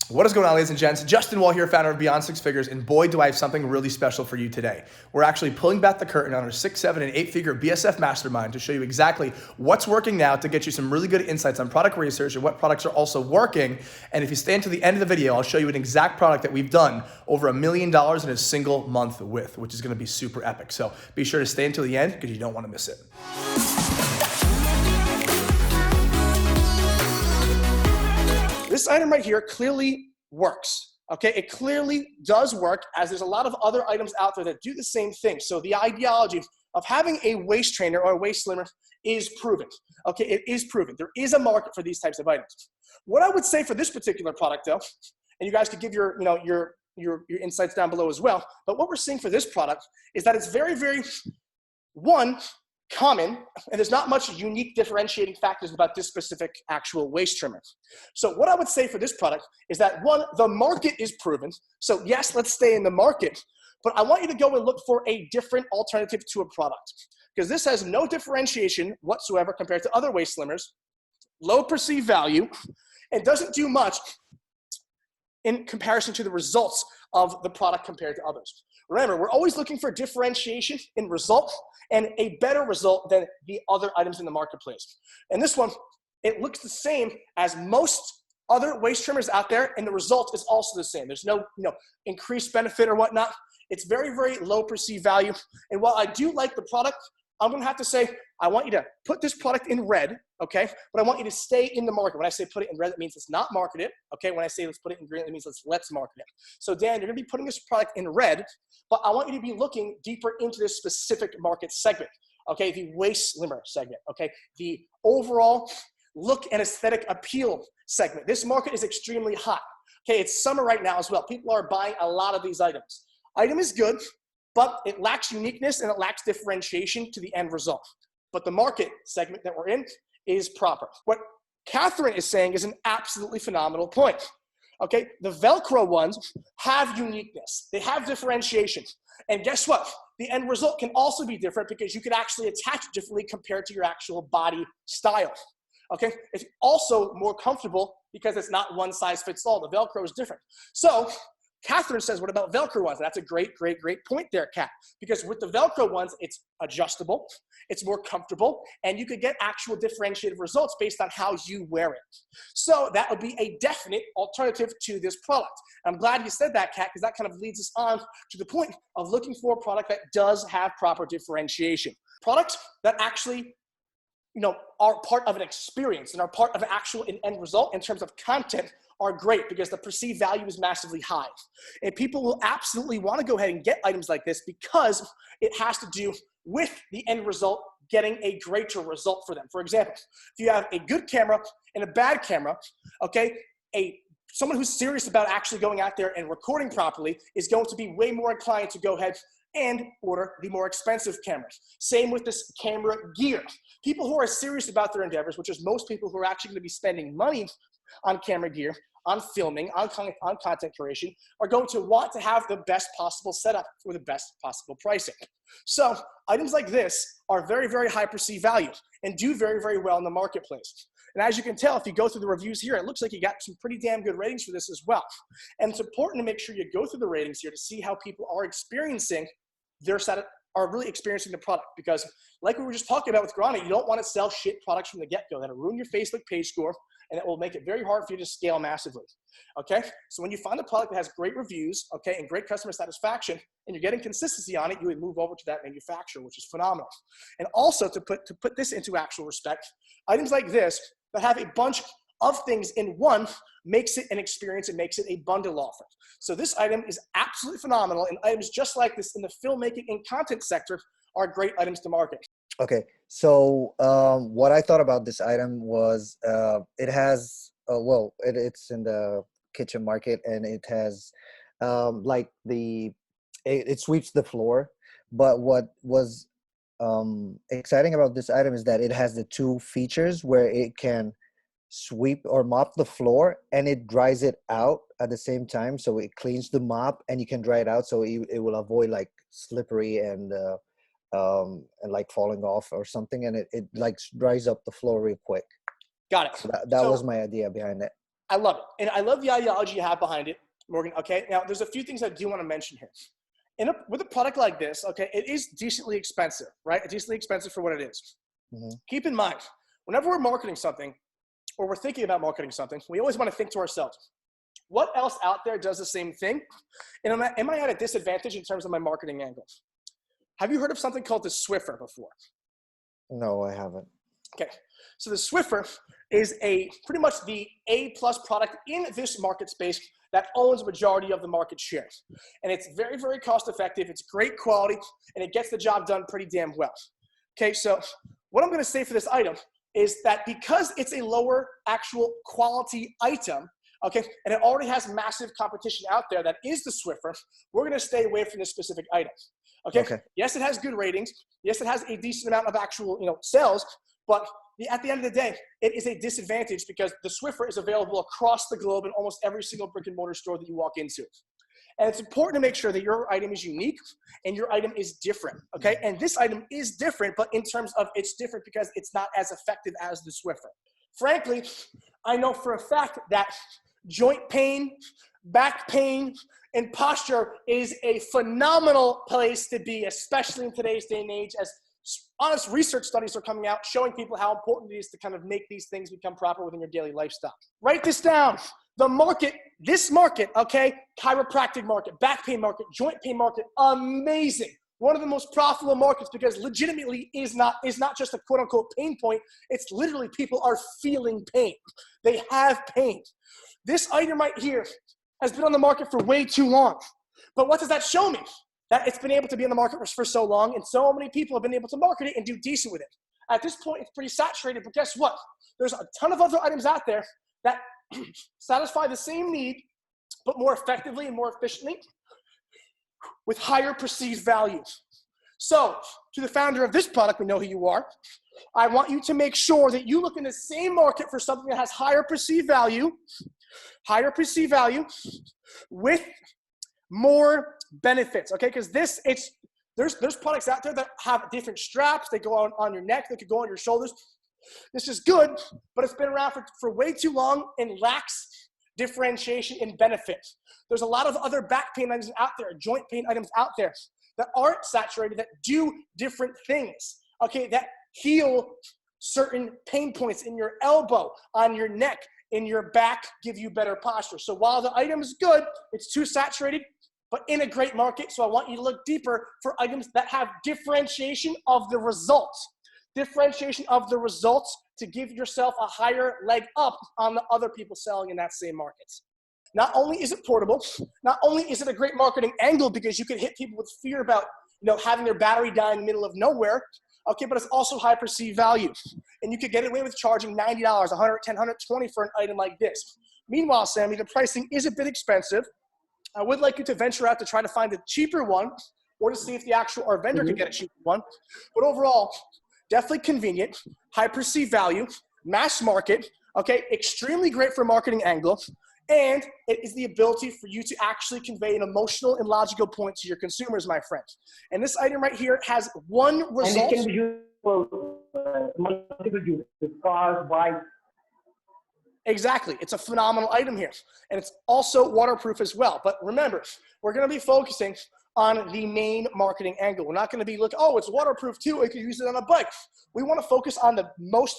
What is going on, ladies and gents? Justin Woll here, founder of Beyond Six Figures, and boy, do I have something really special for you today. We're actually pulling back the curtain on our 6, 7, and 8-figure BSF Mastermind to show you exactly what's working now to get you some really good insights on product research and what products are also working. And if you stay until the end of the video, I'll show you an exact product that we've done over $1 million in a single month with, which is gonna be super epic. So be sure to stay until the end because you don't wanna miss it. This item right here clearly works, okay? It clearly does work, as there's a lot of other items out there that do the same thing. So the ideology of having a waist trainer or a waist slimmer is proven, okay? It is proven. There is a market for these types of items. What I would say for this particular product though, and you guys could give your insights down below as well, but what we're seeing for this product is that it's very, very, common, and there's not much unique differentiating factors about this specific actual waist trimmer. So what I would say for this product is that the market is proven. So yes, let's stay in the market, but I want you to go and look for a different alternative to a product, because this has no differentiation whatsoever compared to other waist slimmers, low perceived value, and doesn't do much in comparison to the results of the product compared to others. Remember, we're always looking for differentiation in result and a better result than the other items in the marketplace. And this one, it looks the same as most other waist trimmers out there, and the result is also the same. There's no increased benefit or whatnot. It's very, very low perceived value. And while I do like the product, I'm gonna have to say, I want you to put this product in red, okay? But I want you to stay in the market. When I say put it in red, that means it's not marketed, okay? When I say let's put it in green, that means let's market it. So Dan, you're gonna be putting this product in red, but I want you to be looking deeper into this specific market segment, okay? The waist slimmer segment, okay? The overall look and aesthetic appeal segment. This market is extremely hot, okay? It's summer right now as well. People are buying a lot of these items. Item is good, but it lacks uniqueness and it lacks differentiation to the end result. But the market segment that we're in is proper. What Catherine is saying is an absolutely phenomenal point. Okay, the Velcro ones have uniqueness. They have differentiation. And guess what? The end result can also be different because you can actually attach it differently compared to your actual body style. Okay, it's also more comfortable because it's not one size fits all. The Velcro is different. So Catherine says, what about Velcro ones? That's a great, great, great point there, Kat. Because with the Velcro ones, it's adjustable, it's more comfortable, and you could get actual differentiated results based on how you wear it. So that would be a definite alternative to this product. I'm glad you said that, Kat, because that kind of leads us on to the point of looking for a product that does have proper differentiation. Products that actually are part of an experience and are part of an actual end result in terms of content are great because the perceived value is massively high. And people will absolutely want to go ahead and get items like this because it has to do with the end result getting a greater result for them. For example, if you have a good camera and a bad camera, okay, someone who's serious about actually going out there and recording properly is going to be way more inclined to go ahead and order the more expensive cameras. Same with this camera gear. People who are serious about their endeavors, which is most people who are actually going to be spending money on camera gear, on filming, on content creation, are going to want to have the best possible setup for the best possible pricing. So items like this are very, very high perceived value and do very, very well in the marketplace. And as you can tell, if you go through the reviews here, it looks like you got some pretty damn good ratings for this as well. And it's important to make sure you go through the ratings here to see how people are experiencing are really experiencing the product, because like we were just talking about with Grani, you don't want to sell shit products from the get-go. That'll ruin your Facebook page score, and it will make it very hard for you to scale massively, okay? So when you find a product that has great reviews, okay, and great customer satisfaction, and you're getting consistency on it, you would move over to that manufacturer, which is phenomenal. And also to put this into actual respect, items like this that have a bunch of things in one makes it an experience and makes it a bundle offer. So this item is absolutely phenomenal, and items just like this in the filmmaking and content sector are great items to market. Okay, so what I thought about this item was it has, it's in the kitchen market, and it has it sweeps the floor. But what was exciting about this item is that it has the two features where it can sweep or mop the floor and it dries it out at the same time. So it cleans the mop and you can dry it out, so it will avoid like slippery and like falling off or something, and it like dries up the floor real quick. Got it. So that was my idea behind it. I love it. And I love the ideology you have behind it, Morgan. Okay, now there's a few things I do want to mention here. With a product like this, okay, it is decently expensive, right? It's decently expensive for what it is. Mm-hmm. Keep in mind, whenever we're marketing something or we're thinking about marketing something, we always want to think to ourselves, what else out there does the same thing? And am I at a disadvantage in terms of my marketing angle? Have you heard of something called the Swiffer before? No, I haven't. Okay, so the Swiffer is pretty much the A+ product in this market space that owns a majority of the market share. And it's very, very cost effective. It's great quality, and it gets the job done pretty damn well. Okay, so what I'm gonna say for this item is that because it's a lower actual quality item, okay, and it already has massive competition out there that is the Swiffer, we're gonna stay away from this specific item. Okay? Yes, it has good ratings. Yes, it has a decent amount of actual, sales, but at the end of the day, it is a disadvantage because the Swiffer is available across the globe in almost every single brick and mortar store that you walk into. And it's important to make sure that your item is unique and your item is different, okay? And this item is different, but in terms of it's different because it's not as effective as the Swiffer. Frankly, I know for a fact that joint pain, back pain, and posture is a phenomenal place to be, especially in today's day and age, as honest research studies are coming out showing people how important it is to kind of make these things become proper within your daily lifestyle. Write this down. The market, this market, okay, chiropractic market, back pain market, joint pain market, amazing. One of the most profitable markets because legitimately is not just a quote unquote pain point. It's literally people are feeling pain. They have pain. This item right here has been on the market for way too long. But what does that show me? That it's been able to be on the market for so long and so many people have been able to market it and do decent with it. At this point, it's pretty saturated, but guess what? There's a ton of other items out there that satisfy the same need, but more effectively and more efficiently with higher perceived values. So, to the founder of this product, we know who you are. I want you to make sure that you look in the same market for something that has higher perceived value with more benefits, okay? Because there's products out there that have different straps. They go on your neck. They could go on your shoulders. This is good, but it's been around for way too long and lacks differentiation and benefits. There's a lot of other back pain items out there, joint pain items out there that aren't saturated, that do different things, okay? That heal certain pain points in your elbow, on your neck, in your back, give you better posture. So while the item is good, it's too saturated, but in a great market. So I want you to look deeper for items that have differentiation of the results. Differentiation of the results to give yourself a higher leg up on the other people selling in that same market. Not only is it portable, not only is it a great marketing angle because you can hit people with fear about having their battery die in the middle of nowhere, okay, but it's also high perceived value. And you could get away with charging $90, $110, $120 for an item like this. Meanwhile, Sammy, the pricing is a bit expensive. I would like you to venture out to try to find a cheaper one or to see if our vendor could get a cheaper one. But overall, definitely convenient, high perceived value, mass market, okay, extremely great for a marketing angle, and it is the ability for you to actually convey an emotional and logical point to your consumers, my friend. And this item right here has one result. And it can be used for multiple uses, cars, bikes. Exactly. It's a phenomenal item here. And it's also waterproof as well. But remember, we're going to be focusing on the main marketing angle. We're not going to be looking, oh, it's waterproof too. I could use it on a bike. We want to focus on the most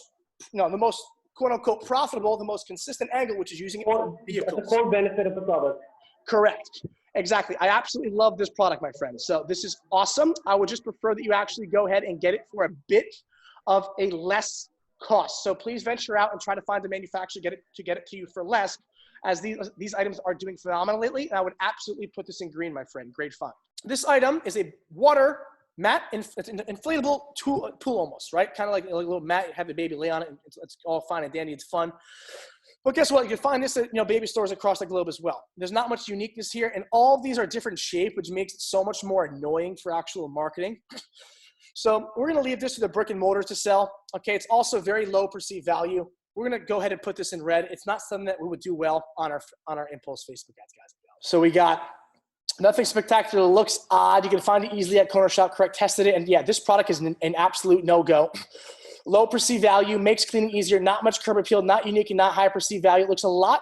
quote unquote profitable, the most consistent angle, which is using it in vehicles. The core benefit of the product. Correct. Exactly. I absolutely love this product, my friend. So this is awesome. I would just prefer that you actually go ahead and get it for a bit of a less cost. So please venture out and try to find the manufacturer to get it to you for less, as these items are doing phenomenal lately. And I would absolutely put this in green, my friend. Great find. This item is a water mat, it's an inflatable pool almost, right? Kind of like a little mat, you have the baby lay on it, and it's all fine and dandy, it's fun. But guess what? You can find this at baby stores across the globe as well. There's not much uniqueness here, and all of these are different shape, which makes it so much more annoying for actual marketing. So we're gonna leave this to the brick and mortar to sell. Okay, it's also very low perceived value. We're gonna go ahead and put this in red. It's not something that we would do well on our Impulse Facebook ads, guys. So we got nothing spectacular, looks odd. You can find it easily at Corner Shop. Correct, tested it, and yeah, this product is an absolute no-go. Low perceived value, makes cleaning easier, not much curb appeal, not unique and not high perceived value. It looks a lot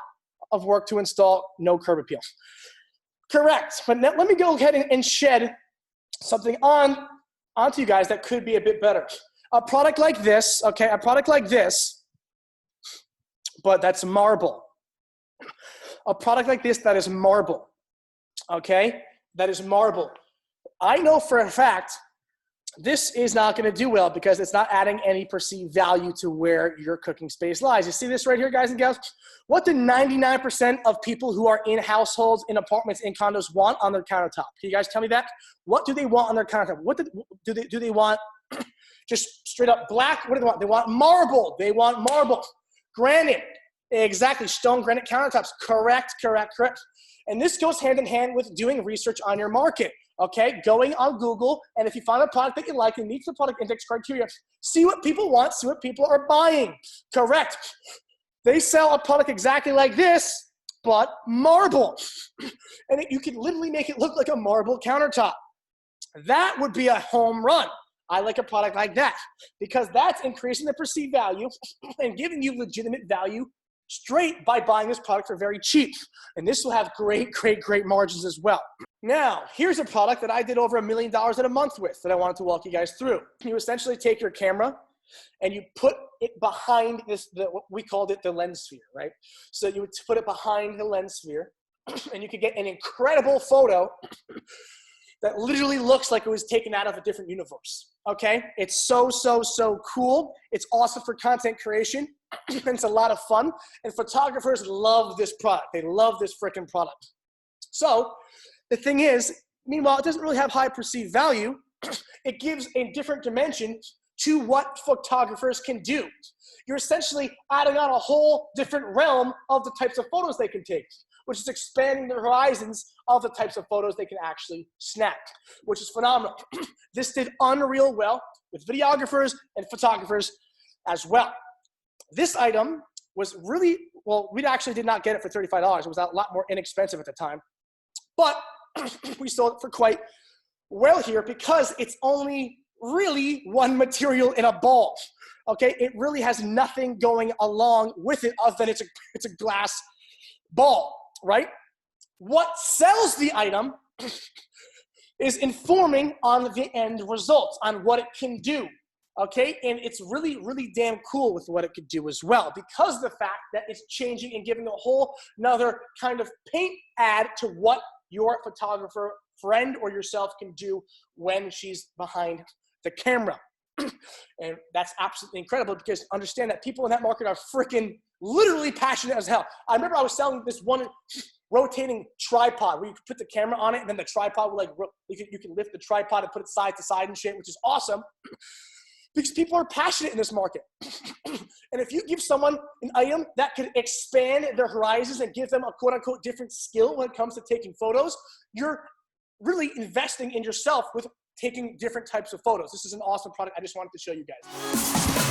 of work to install, no curb appeal. Correct, but now let me go ahead and shed something onto you guys that could be a bit better. A product like this, okay, a product like this, but that's marble. A product like this that is marble, okay? That is marble. I know for a fact this is not going to do well because it's not adding any perceived value to where your cooking space lies. You see this right here, guys and gals? What do 99% of people who are in households, in apartments, in condos want on their countertop? Can you guys tell me that? What do they want on their countertop? What do they want? Just straight up black? What do they want? They want marble. They want marble. Granite. Exactly. Stone granite countertops. Correct. And this goes hand in hand with doing research on your market. Okay, going on Google, and if you find a product that you like and meets the product index criteria, see what people want, see what people are buying. Correct. They sell a product exactly like this, but marble. And you can literally make it look like a marble countertop. That would be a home run. I like a product like that because that's increasing the perceived value and giving you legitimate value straight by buying this product for very cheap. And this will have great margins as well. Now, here's a product that I did over $1 million in a month with that I wanted to walk you guys through. You essentially take your camera and you put it behind what we called it the lens sphere, right? So you would put it behind the lens sphere and you could get an incredible photo that literally looks like it was taken out of a different universe, okay? It's so cool. It's awesome for content creation. And it's a lot of fun. And photographers love this product. They love this freaking product. So the thing is, meanwhile, it doesn't really have high perceived value. It gives a different dimension to what photographers can do. You're essentially adding on a whole different realm of the types of photos they can take, which is expanding the horizons of the types of photos they can actually snap, which is phenomenal. This did unreal well with videographers and photographers as well. This item was really, well, we actually did not get it for $35. It was a lot more inexpensive at the time. But we sold it for quite well here because it's only really one material in a ball. Okay, it really has nothing going along with it other than it's a glass ball, right? What sells the item is informing on the end results, on what it can do. Okay, and it's really damn cool with what it could do as well because of the fact that it's changing and giving a whole another kind of paint add to what your photographer friend or yourself can do when she's behind the camera. And that's absolutely incredible because understand that people in that market are freaking literally passionate as hell. I remember I was selling this one rotating tripod where you could put the camera on it and then the tripod would you can lift the tripod and put it side to side and shit, which is awesome. Because people are passionate in this market. And if you give someone an item that could expand their horizons and give them a quote unquote different skill when it comes to taking photos, you're really investing in yourself with taking different types of photos. This is an awesome product. I just wanted to show you guys.